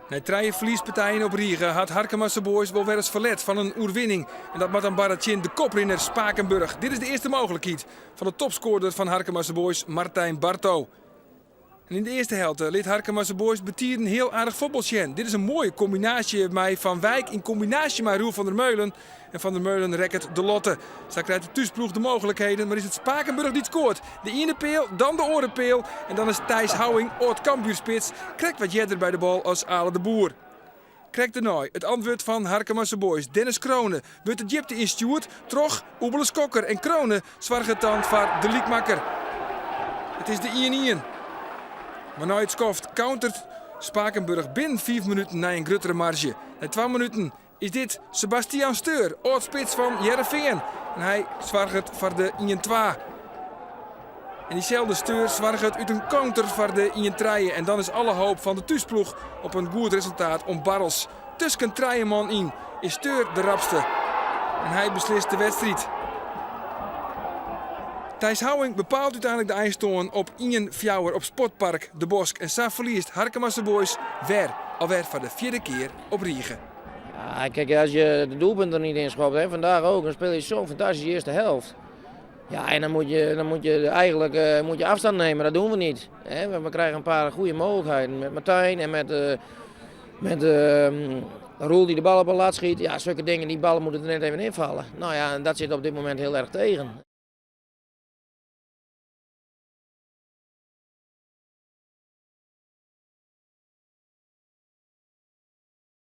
Na 3 verliespartijen op Riegen had Harkemasse Boys wel weer eens verlet van een oerwinning. En dat met een barretje de koprinner Spakenburg. Dit is de eerste mogelijkheid van de topscorer van Harkemasse Boys, Martijn Barto. En in de eerste helft liet Harkemasse Boys betieren heel aardig voetbalsjen. Dit is een mooie combinatie met Van Wijk in combinatie met Roel van der Meulen. En Van der Meulen rekt de Lotte. Zo krijgt de thuisploeg de mogelijkheden, maar is het Spakenburg niet scoort. De ene peel, dan de andere peel. En dan is Thijs Houwing, oud-Kambuurspits, krijgt wat jedder bij de bal als Ale de Boer. Krijgt de nooi, het antwoord van Harkemasse Boys. Dennis Kronen wordt de Jipte instuurd, trog Oebeles Kokker en Kronen zwargt het dan voor de Liekmakker. Het is de 1-1. Maar nooit skoft countert Spakenburg binnen 5 minuten na een gruttere marge. Na 2 minuten is dit Sebastian Steur, oudspits van Heerenveen. En hij zwargt het voor de 1-2. En diezelfde Steur zwargt het uit een counter voor de 1-3. En dan is alle hoop van de thuisploeg op een goed resultaat om barrels. Tussen 3 man in is Steur de rapste. En hij beslist de wedstrijd. Thijs Houwing bepaalt uiteindelijk de eindstand op 1-4 op Sportpark De Bosk. En zo verliest Harkemasse Boys alweer voor de 4e keer op Riegen. Ja, kijk, als je de doelpunt er niet in schopt, vandaag ook, dan speel je zo'n fantastische eerste helft. Ja, en dan moet je eigenlijk afstand nemen, dat doen we niet. We krijgen een paar goede mogelijkheden met Martijn en met Roel die de bal op een lat schiet. Ja, zulke dingen, die ballen moeten er net even invallen. Nou ja, en dat zit op dit moment heel erg tegen.